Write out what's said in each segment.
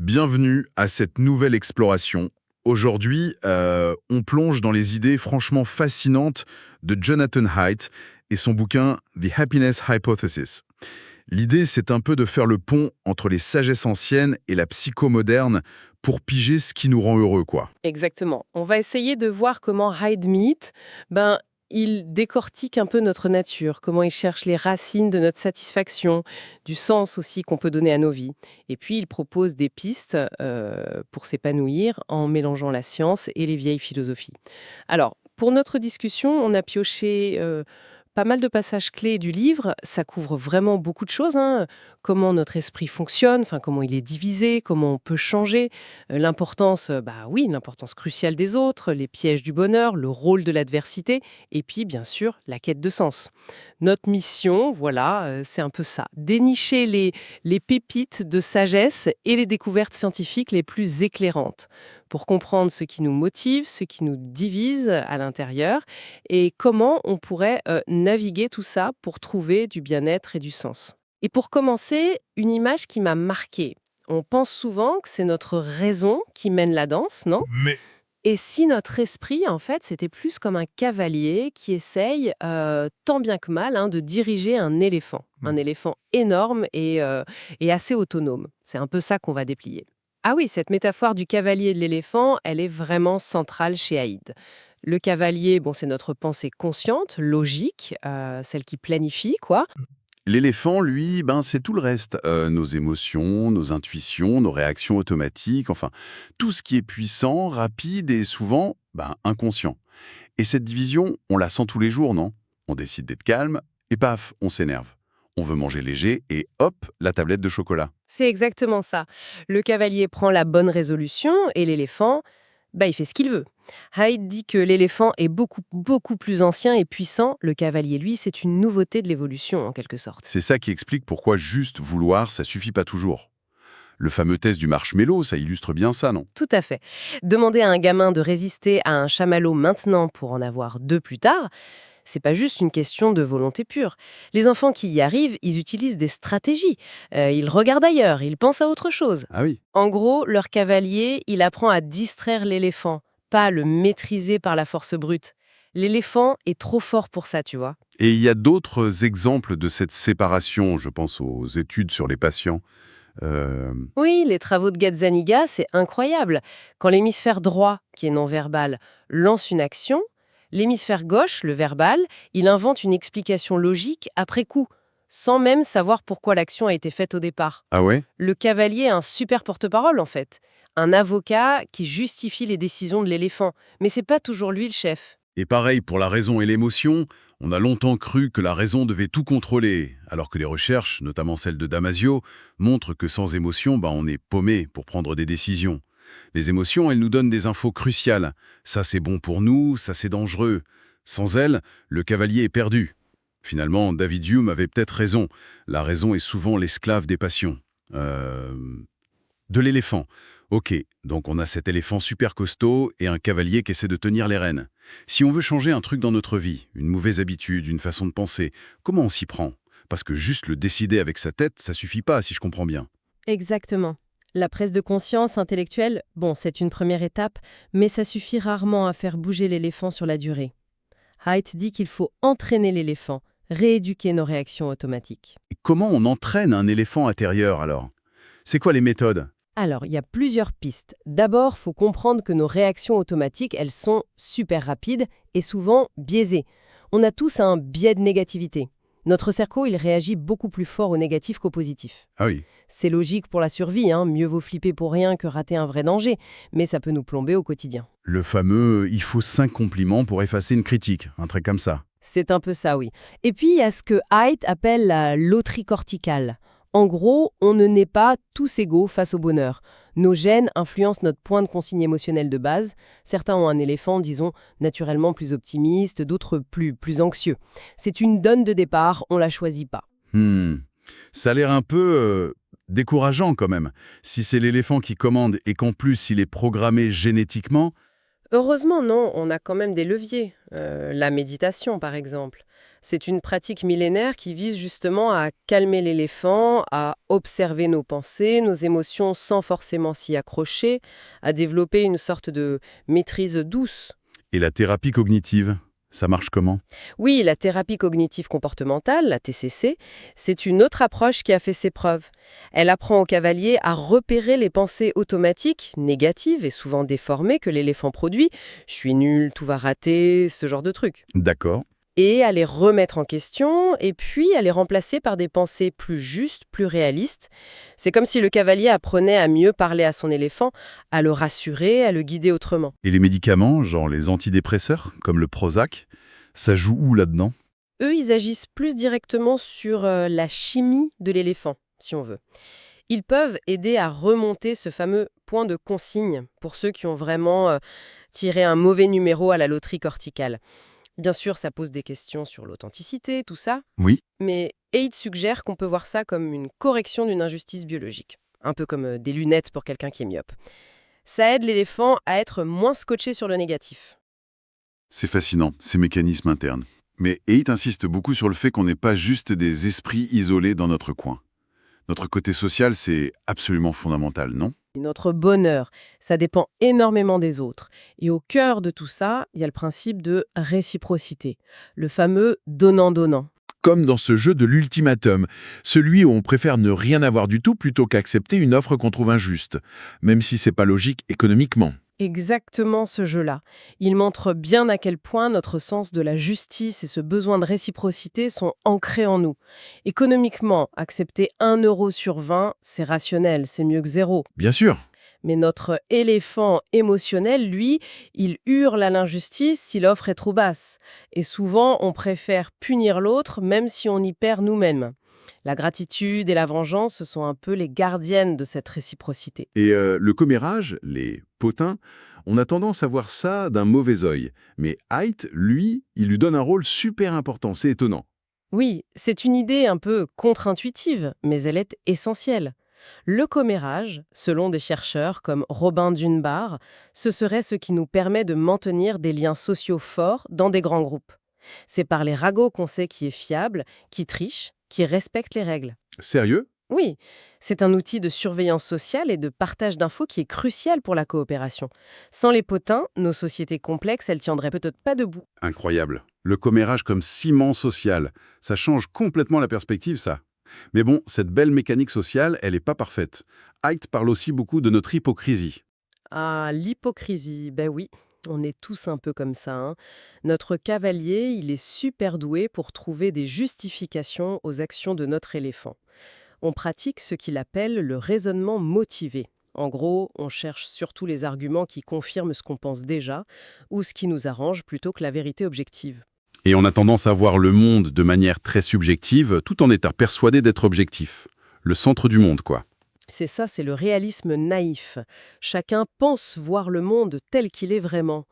Bienvenue à cette nouvelle exploration. Aujourd'hui, on plonge dans les idées franchement fascinantes de Jonathan Haidt et son bouquin The Happiness Hypothesis. L'idée, c'est un peu de faire le pont entre les sagesses anciennes et la psycho moderne pour piger ce qui nous rend heureux, quoi. Exactement. On va essayer de voir comment Hyde-Mead, il décortique un peu notre nature, comment il cherche les racines de notre satisfaction, du sens aussi qu'on peut donner à nos vies. Et puis, il propose des pistes pour s'épanouir en mélangeant la science et les vieilles philosophies. Alors, pour notre discussion, on a pioché pas mal de passages clés du livre. Ça couvre vraiment beaucoup de choses, hein. Comment notre esprit fonctionne, enfin, comment il est divisé, comment on peut changer, l'importance, l'importance cruciale des autres, les pièges du bonheur, le rôle de l'adversité, et puis, bien sûr, la quête de sens. Notre mission, voilà, c'est un peu ça. Dénicher les pépites de sagesse et les découvertes scientifiques les plus éclairantes pour comprendre ce qui nous motive, ce qui nous divise à l'intérieur et comment on pourrait naviguer tout ça pour trouver du bien-être et du sens. Et pour commencer, une image qui m'a marquée. On pense souvent que c'est notre raison qui mène la danse, non? Mais Et si notre esprit, en fait, c'était plus comme un cavalier qui essaye, tant bien que mal, hein, de diriger un éléphant. Un éléphant énorme et assez autonome. C'est un peu ça qu'on va déplier. Ah oui, cette métaphore du cavalier et de l'éléphant, elle est vraiment centrale chez Haïd. Le cavalier, bon, c'est notre pensée consciente, logique, celle qui planifie, quoi. l'éléphant, lui, c'est tout le reste. Nos émotions, nos intuitions, nos réactions automatiques, enfin, tout ce qui est puissant, rapide et souvent, inconscient. Et cette division, on la sent tous les jours, non? On décide d'être calme, et paf, on s'énerve. On veut manger léger, et hop, la tablette de chocolat. C'est exactement ça. Le cavalier prend la bonne résolution et l'éléphant, il fait ce qu'il veut. Hyde dit que l'éléphant est beaucoup, beaucoup plus ancien et puissant. Le cavalier, lui, c'est une nouveauté de l'évolution, en quelque sorte. C'est ça qui explique pourquoi juste vouloir, ça suffit pas toujours. Le fameux test du marshmallow, ça illustre bien ça, non? Tout à fait. Demander à un gamin de résister à un chamallow maintenant pour en avoir deux plus tard, c'est pas juste une question de volonté pure. Les enfants qui y arrivent, ils utilisent des stratégies. Ils regardent ailleurs, ils pensent à autre chose. Ah oui. En gros, leur cavalier, il apprend à distraire l'éléphant, pas à le maîtriser par la force brute. L'éléphant est trop fort pour ça, tu vois. Et il y a d'autres exemples de cette séparation, je pense aux études sur les patients. Euh, Oui, les travaux de Gazzaniga, c'est incroyable. Quand l'hémisphère droit, qui est non-verbal, lance une action, l'hémisphère gauche, le verbal, il invente une explication logique après coup, sans même savoir pourquoi l'action a été faite au départ. Ah ouais? Le cavalier est un super porte-parole, en fait. Un avocat qui justifie les décisions de l'éléphant. Mais c'est pas toujours lui le chef. Et pareil pour la raison et l'émotion, on a longtemps cru que la raison devait tout contrôler, alors que les recherches, notamment celles de Damasio, montrent que sans émotion, on est paumé pour prendre des décisions. Les émotions, elles nous donnent des infos cruciales. Ça c'est bon pour nous, ça c'est dangereux. Sans elles, le cavalier est perdu. Finalement, David Hume avait peut-être raison. La raison est souvent l'esclave des passions. Euh, De l'éléphant. Ok, donc on a cet éléphant super costaud et un cavalier qui essaie de tenir les rênes. Si on veut changer un truc dans notre vie, une mauvaise habitude, une façon de penser, comment on s'y prend? Parce que juste le décider avec sa tête, ça suffit pas, si je comprends bien. Exactement. La prise de conscience intellectuelle, bon, c'est une première étape, mais ça suffit rarement à faire bouger l'éléphant sur la durée. Haidt dit qu'il faut entraîner l'éléphant, rééduquer nos réactions automatiques. Et comment on entraîne un éléphant intérieur alors? C'est quoi les méthodes? Alors, il y a plusieurs pistes. D'abord, faut comprendre que nos réactions automatiques, elles sont super rapides et souvent biaisées. On a tous un biais de négativité. Notre cerveau, il réagit beaucoup plus fort au négatif qu'au positif. Ah oui. C'est logique pour la survie, hein, mieux vaut flipper pour rien que rater un vrai danger, mais ça peut nous plomber au quotidien. Le fameux il faut 5 compliments pour effacer une critique, un truc comme ça. C'est un peu ça, oui. Et puis, il y a ce que Haidt appelle la loterie corticale. En gros, on ne naît pas tous égaux face au bonheur. Nos gènes influencent notre point de consigne émotionnel de base. Certains ont un éléphant, disons, naturellement plus optimiste, d'autres plus anxieux. C'est une donne de départ, on la choisit pas. Ça a l'air un peu décourageant quand même. Si c'est l'éléphant qui commande et qu'en plus il est programmé génétiquement, Heureusement, non, on a quand même des leviers. La méditation, par exemple. C'est une pratique millénaire qui vise justement à calmer l'éléphant, à observer nos pensées, nos émotions sans forcément s'y accrocher, à développer une sorte de maîtrise douce. Et la thérapie cognitive, ça marche comment? Oui, la thérapie cognitive comportementale, la TCC, c'est une autre approche qui a fait ses preuves. Elle apprend au cavalier à repérer les pensées automatiques, négatives et souvent déformées que l'éléphant produit. Je suis nul, tout va rater, ce genre de trucs. D'accord. Et à les remettre en question, et puis à les remplacer par des pensées plus justes, plus réalistes. C'est comme si le cavalier apprenait à mieux parler à son éléphant, à le rassurer, à le guider autrement. Et les médicaments, genre les antidépresseurs, comme le Prozac, ça joue où là-dedans? Eux, ils agissent plus directement sur la chimie de l'éléphant, si on veut. Ils peuvent aider à remonter ce fameux point de consigne pour ceux qui ont vraiment tiré un mauvais numéro à la loterie corticale. Bien sûr, ça pose des questions sur l'authenticité, tout ça, Oui. mais Haid suggère qu'on peut voir ça comme une correction d'une injustice biologique, un peu comme des lunettes pour quelqu'un qui est myope. Ça aide l'éléphant à être moins scotché sur le négatif. C'est fascinant, ces mécanismes internes. Mais Haidt insiste beaucoup sur le fait qu'on n'est pas juste des esprits isolés dans notre coin. Notre côté social, c'est absolument fondamental, non? Notre bonheur, ça dépend énormément des autres. Et au cœur de tout ça, il y a le principe de réciprocité, le fameux donnant-donnant. Comme dans ce jeu de l'ultimatum, celui où on préfère ne rien avoir du tout plutôt qu'accepter une offre qu'on trouve injuste, même si c'est pas logique économiquement. Exactement ce jeu-là. Il montre bien à quel point notre sens de la justice et ce besoin de réciprocité sont ancrés en nous. Économiquement, accepter 1 € sur 20, c'est rationnel, c'est mieux que zéro. Bien sûr. Mais notre éléphant émotionnel, lui, il hurle à l'injustice si l'offre est trop basse. Et souvent, on préfère punir l'autre même si on y perd nous-mêmes. La gratitude et la vengeance, ce sont un peu les gardiennes de cette réciprocité. Et le commérage, les potins, on a tendance à voir ça d'un mauvais œil. Mais Haidt, lui, il lui donne un rôle super important, c'est étonnant. Oui, c'est une idée un peu contre-intuitive, mais elle est essentielle. Le commérage, selon des chercheurs comme Robin Dunbar, ce serait ce qui nous permet de maintenir des liens sociaux forts dans des grands groupes. C'est par les ragots qu'on sait qui est fiable, qui triche, qui respecte les règles. Sérieux? Oui, c'est un outil de surveillance sociale et de partage d'infos qui est crucial pour la coopération. Sans les potins, nos sociétés complexes, elles tiendraient peut-être pas debout. Incroyable. Le commérage comme ciment social, ça change complètement la perspective, ça. Mais bon, cette belle mécanique sociale, elle n'est pas parfaite. Haidt parle aussi beaucoup de notre hypocrisie. Ah, l'hypocrisie, ben oui, on est tous un peu comme ça, hein. Notre cavalier, il est super doué pour trouver des justifications aux actions de notre éléphant. On pratique ce qu'il appelle le raisonnement motivé. En gros, on cherche surtout les arguments qui confirment ce qu'on pense déjà ou ce qui nous arrange plutôt que la vérité objective. Et on a tendance à voir le monde de manière très subjective, tout en étant persuadé d'être objectif. Le centre du monde, quoi. C'est ça, c'est le réalisme naïf. Chacun pense voir le monde tel qu'il est vraiment.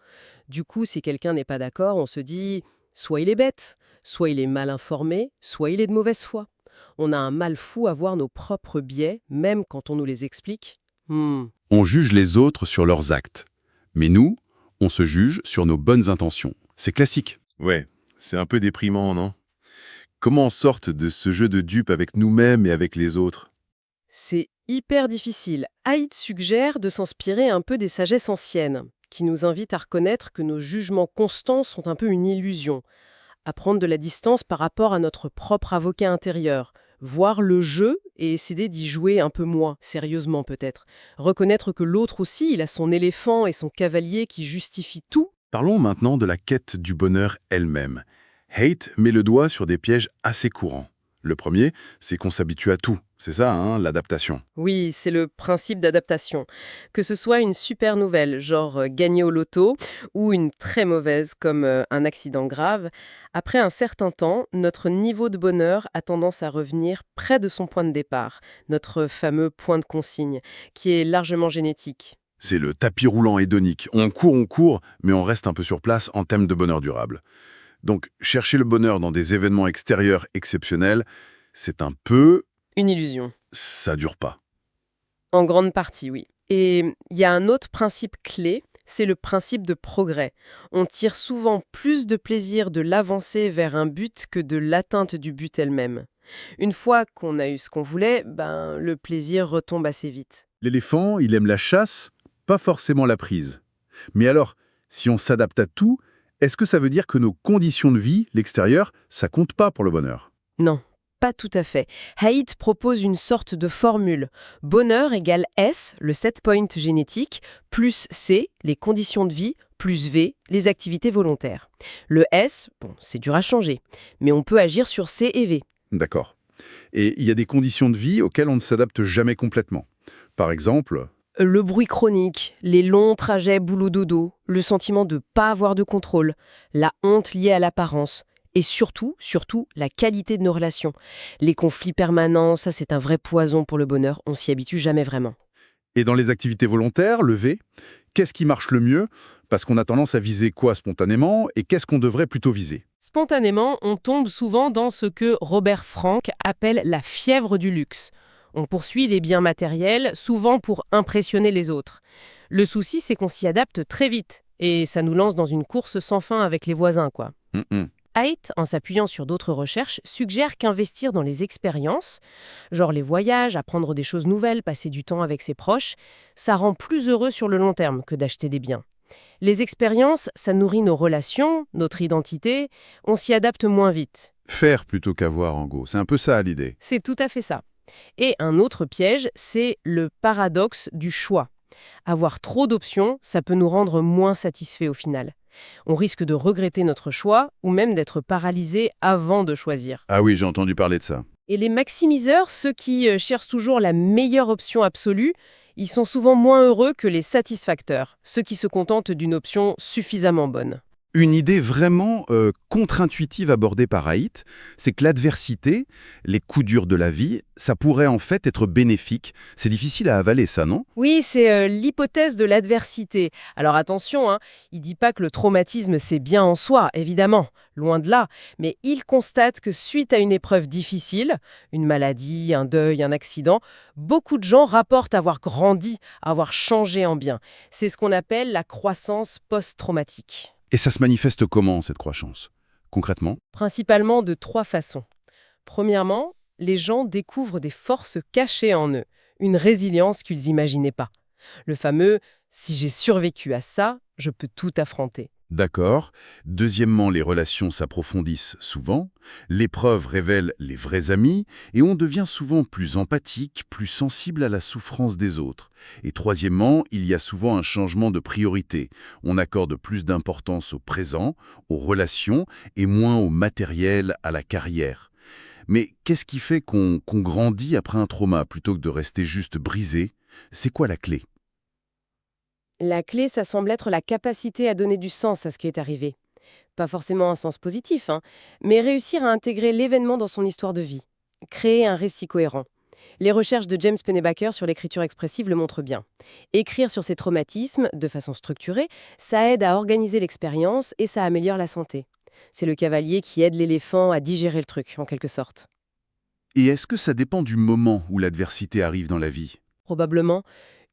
Du coup, si quelqu'un n'est pas d'accord, on se dit soit il est bête, soit il est mal informé, soit il est de mauvaise foi. On a un mal fou à voir nos propres biais, même quand on nous les explique. On juge les autres sur leurs actes. Mais nous, on se juge sur nos bonnes intentions. C'est classique. Ouais, c'est un peu déprimant, non? Comment on sort de ce jeu de dupes avec nous-mêmes et avec les autres? C'est hyper difficile. Haït suggère de s'inspirer un peu des sagesses anciennes, qui nous invitent à reconnaître que nos jugements constants sont un peu une illusion, à prendre de la distance par rapport à notre propre avocat intérieur, voir le jeu et essayer d'y jouer un peu moins, sérieusement peut-être. Reconnaître que l'autre aussi, il a son éléphant et son cavalier qui justifient tout. Parlons maintenant de la quête du bonheur elle-même. Haidt met le doigt sur des pièges assez courants. Le premier, c'est qu'on s'habitue à tout. C'est ça, hein, l'adaptation. Oui, c'est le principe d'adaptation. Que ce soit une super nouvelle, genre gagner au loto, ou une très mauvaise, comme un accident grave, après un certain temps, notre niveau de bonheur a tendance à revenir près de son point de départ, notre fameux point de consigne, qui est largement génétique. C'est le tapis roulant hédonique. On court, mais on reste un peu sur place en termes de bonheur durable. Donc, chercher le bonheur dans des événements extérieurs exceptionnels, c'est un peu... Une illusion. ça dure pas. En grande partie, oui. Et il y a un autre principe clé, C'est le principe de progrès. On tire souvent plus de plaisir de l'avancée vers un but que de l'atteinte du but elle-même. Une fois qu'on a eu ce qu'on voulait, le plaisir retombe assez vite. L'éléphant, il aime la chasse, pas forcément la prise. Mais alors, si on s'adapte à tout, est-ce que ça veut dire que nos conditions de vie, l'extérieur, ça compte pas pour le bonheur? Non, pas tout à fait. Haidt propose une sorte de formule. Bonheur égale S, le set point génétique, plus C, les conditions de vie, plus V, les activités volontaires. Le S, c'est dur à changer, mais on peut agir sur C et V. D'accord. Et il y a des conditions de vie auxquelles on ne s'adapte jamais complètement. Par exemple, Le bruit chronique, les longs trajets boulot-dodo, le sentiment de ne pas avoir de contrôle, la honte liée à l'apparence, et surtout, la qualité de nos relations. Les conflits permanents, ça c'est un vrai poison pour le bonheur, on s'y habitue jamais vraiment. et dans les activités volontaires, le V, qu'est-ce qui marche le mieux? Parce qu'on a tendance à viser quoi spontanément et qu'est-ce qu'on devrait plutôt viser? Spontanément, on tombe souvent dans ce que Robert Frank appelle la fièvre du luxe. On poursuit les biens matériels, souvent pour impressionner les autres. Le souci, c'est qu'on s'y adapte très vite, et ça nous lance dans une course sans fin avec les voisins, quoi. Haidt, en s'appuyant sur d'autres recherches, suggère qu'investir dans les expériences, genre les voyages, apprendre des choses nouvelles, passer du temps avec ses proches, ça rend plus heureux sur le long terme que d'acheter des biens. Les expériences, ça nourrit nos relations, notre identité, on s'y adapte moins vite. Faire plutôt qu'avoir, en gros. C'est un peu ça l'idée. C'est tout à fait ça. Et un autre piège, c'est le paradoxe du choix. Avoir trop d'options, ça peut nous rendre moins satisfaits au final. On risque de regretter notre choix ou même d'être paralysé avant de choisir. Ah oui, j'ai entendu parler de ça. Et les maximiseurs, ceux qui cherchent toujours la meilleure option absolue, ils sont souvent moins heureux que les satisfacteurs, ceux qui se contentent d'une option suffisamment bonne. Une idée vraiment contre-intuitive abordée par Haidt, c'est que l'adversité, les coups durs de la vie, ça pourrait en fait être bénéfique. C'est difficile à avaler ça, non? Oui, c'est l'hypothèse de l'adversité. Alors attention, il dit pas que le traumatisme c'est bien en soi, évidemment, loin de là, mais il constate que suite à une épreuve difficile, une maladie, un deuil, un accident, beaucoup de gens rapportent avoir grandi, avoir changé en bien. C'est ce qu'on appelle la croissance post-traumatique. Et ça se manifeste comment, cette croissance? Concrètement? Principalement de 3 façons. Premièrement, les gens découvrent des forces cachées en eux, une résilience qu'ils n'imaginaient pas. Le fameux « si j'ai survécu à ça, je peux tout affronter ». D'accord. Deuxièmement, les relations s'approfondissent souvent, l'épreuve révèle les vrais amis, et on devient souvent plus empathique, plus sensible à la souffrance des autres. Et troisièmement, il y a souvent un changement de priorité. On accorde plus d'importance au présent, aux relations, et moins au matériel, à la carrière. Mais qu'est-ce qui fait qu'on grandit après un trauma, plutôt que de rester juste brisé? C'est quoi la clé? La clé, ça semble être la capacité à donner du sens à ce qui est arrivé. Pas forcément un sens positif, mais réussir à intégrer l'événement dans son histoire de vie. Créer un récit cohérent. Les recherches de James Pennebaker sur l'écriture expressive le montrent bien. Écrire sur ses traumatismes, de façon structurée, ça aide à organiser l'expérience et ça améliore la santé. C'est le cavalier qui aide l'éléphant à digérer le truc, en quelque sorte. Et est-ce que ça dépend du moment où l'adversité arrive dans la vie? Probablement,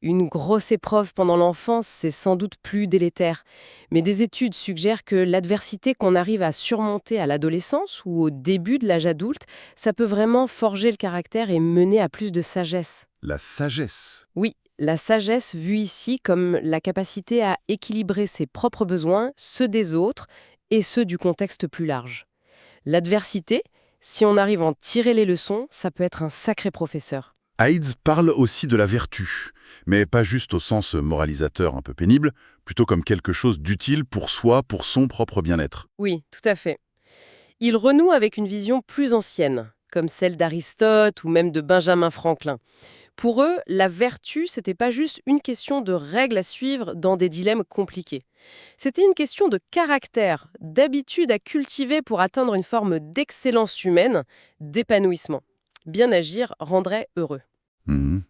une grosse épreuve pendant l'enfance, c'est sans doute plus délétère. Mais des études suggèrent que l'adversité qu'on arrive à surmonter à l'adolescence ou au début de l'âge adulte, ça peut vraiment forger le caractère et mener à plus de sagesse. La sagesse. Oui, la sagesse vue ici comme la capacité à équilibrer ses propres besoins, ceux des autres et ceux du contexte plus large. L'adversité, si on arrive à en tirer les leçons, ça peut être un sacré professeur. Haidt parle aussi de la vertu, mais pas juste au sens moralisateur un peu pénible, plutôt comme quelque chose d'utile pour soi, pour son propre bien-être. Oui, tout à fait. Il renoue avec une vision plus ancienne, comme celle d'Aristote ou même de Benjamin Franklin. Pour eux, la vertu, c'était pas juste une question de règles à suivre dans des dilemmes compliqués. C'était une question de caractère, d'habitude à cultiver pour atteindre une forme d'excellence humaine, d'épanouissement. Bien agir rendrait heureux. Mhm.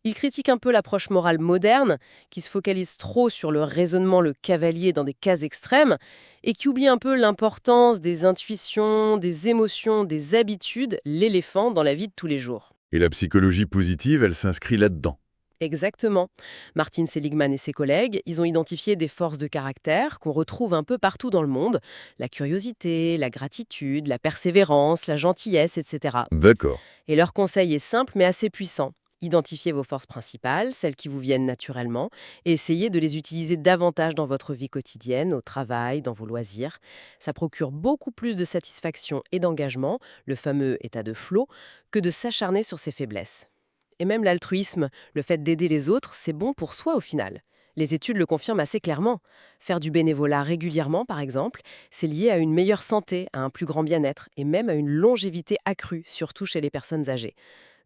Il critique un peu l'approche morale moderne, qui se focalise trop sur le raisonnement, le cavalier dans des cases extrêmes, et qui oublie un peu l'importance des intuitions, des émotions, des habitudes, l'éléphant dans la vie de tous les jours. Et la psychologie positive, elle s'inscrit là-dedans. Exactement. Martin Seligman et ses collègues, ils ont identifié des forces de caractère qu'on retrouve un peu partout dans le monde. La curiosité, la gratitude, la persévérance, la gentillesse, etc. D'accord. Et leur conseil est simple mais assez puissant. Identifiez vos forces principales, celles qui vous viennent naturellement, et essayez de les utiliser davantage dans votre vie quotidienne, au travail, dans vos loisirs. Ça procure beaucoup plus de satisfaction et d'engagement, le fameux état de flow, que de s'acharner sur ses faiblesses. Et même l'altruisme, le fait d'aider les autres, c'est bon pour soi au final. Les études le confirment assez clairement. Faire du bénévolat régulièrement, par exemple, c'est lié à une meilleure santé, à un plus grand bien-être et même à une longévité accrue, surtout chez les personnes âgées.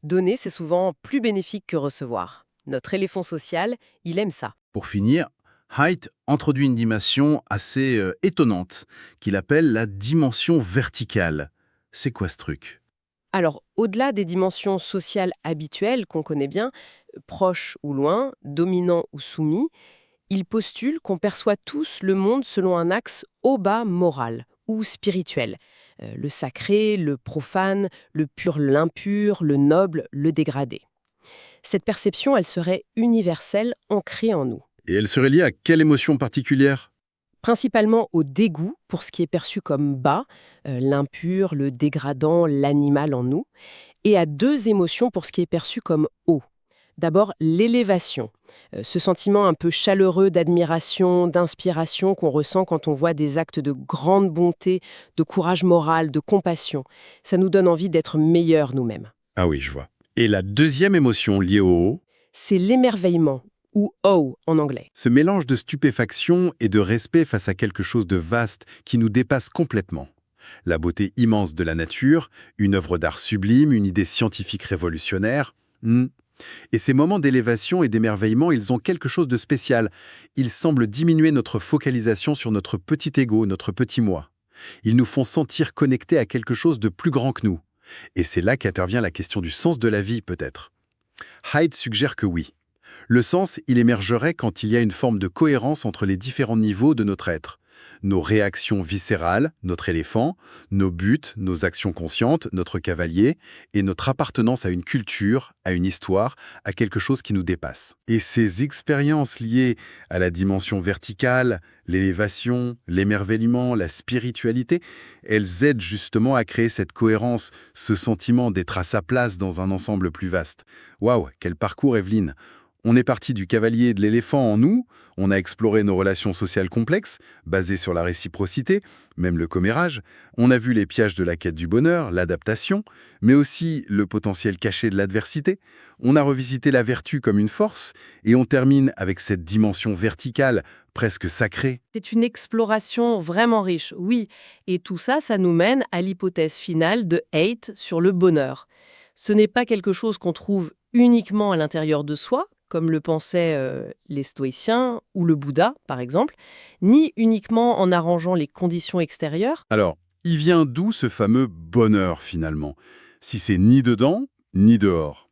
Donner, c'est souvent plus bénéfique que recevoir. Notre éléphant social, il aime ça. Pour finir, Haidt introduit une dimension assez étonnante qu'il appelle la dimension verticale. C'est quoi ce truc? Alors, au-delà des dimensions sociales habituelles qu'on connaît bien, proches ou loin, dominants ou soumis, il postule qu'on perçoit tous le monde selon un axe haut-bas moral ou spirituel. Le sacré, le profane, le pur, l'impur, le noble, le dégradé. Cette perception, elle serait universelle, ancrée en nous. Et elle serait liée à quelle émotion particulière? Principalement au dégoût pour ce qui est perçu comme bas, l'impur, le dégradant, l'animal en nous, et à deux émotions pour ce qui est perçu comme haut. D'abord, l'élévation, ce sentiment un peu chaleureux d'admiration, d'inspiration qu'on ressent quand on voit des actes de grande bonté, de courage moral, de compassion. Ça nous donne envie d'être meilleurs nous-mêmes. Ah oui, je vois. Et la deuxième émotion liée au haut, C'est l'émerveillement, ou awe en anglais. ce mélange de stupéfaction et de respect face à quelque chose de vaste qui nous dépasse complètement. La beauté immense de la nature, une œuvre d'art sublime, une idée scientifique révolutionnaire. Et ces moments d'élévation et d'émerveillement, ils ont quelque chose de spécial. Ils semblent diminuer notre focalisation sur notre petit ego, notre petit moi. Ils nous font sentir connectés à quelque chose de plus grand que nous. Et c'est là qu'intervient la question du sens de la vie, peut-être. Haidt suggère que oui. Le sens, il émergerait quand il y a une forme de cohérence entre les différents niveaux de notre être. Nos réactions viscérales, notre éléphant, nos buts, nos actions conscientes, notre cavalier, et notre appartenance à une culture, à une histoire, à quelque chose qui nous dépasse. Et ces expériences liées à la dimension verticale, l'élévation, l'émerveillement, la spiritualité, elles aident justement à créer cette cohérence, ce sentiment d'être à sa place dans un ensemble plus vaste. Waouh, quel parcours, Evelyne! On est parti du cavalier et de l'éléphant en nous, on a exploré nos relations sociales complexes, basées sur la réciprocité, même le commérage, on a vu les pièges de la quête du bonheur, l'adaptation, mais aussi le potentiel caché de l'adversité, on a revisité la vertu comme une force, et on termine avec cette dimension verticale, presque sacrée. C'est une exploration vraiment riche, oui. Et tout ça, ça nous mène à l'hypothèse finale de Haidt sur le bonheur. Ce n'est pas quelque chose qu'on trouve uniquement à l'intérieur de soi, comme le pensaient les stoïciens ou le Bouddha, par exemple, ni uniquement en arrangeant les conditions extérieures. Alors, il vient d'où ce fameux bonheur finalement? Si c'est ni dedans, ni dehors.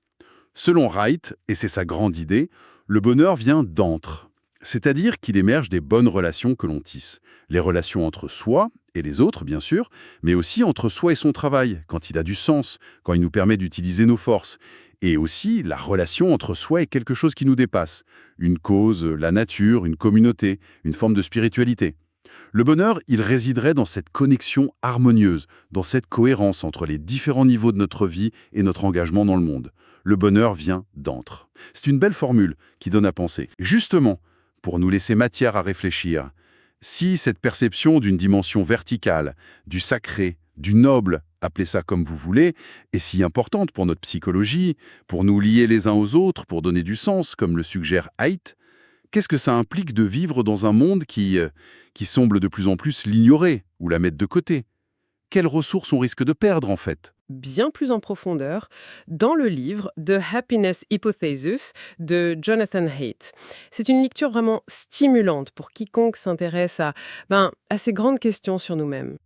Selon Wright, et c'est sa grande idée, le bonheur vient d'entre. C'est-à-dire qu'il émerge des bonnes relations que l'on tisse. Les relations entre soi et les autres, bien sûr, mais aussi entre soi et son travail, quand il a du sens, quand il nous permet d'utiliser nos forces. Et aussi la relation entre soi et quelque chose qui nous dépasse. Une cause, la nature, une communauté, une forme de spiritualité. Le bonheur, il résiderait dans cette connexion harmonieuse, dans cette cohérence entre les différents niveaux de notre vie et notre engagement dans le monde. Le bonheur vient d'entre. C'est une belle formule qui donne à penser. Justement, pour nous laisser matière à réfléchir, si cette perception d'une dimension verticale, du sacré, du noble, appelez ça comme vous voulez, est si importante pour notre psychologie, pour nous lier les uns aux autres, pour donner du sens, comme le suggère Haidt, qu'est-ce que ça implique de vivre dans un monde qui semble de plus en plus l'ignorer ou la mettre de côté? Quelles ressources on risque de perdre, en fait? Bien plus en profondeur dans le livre The Happiness Hypothesis de Jonathan Haidt. C'est une lecture vraiment stimulante pour quiconque s'intéresse à ces grandes questions sur nous-mêmes.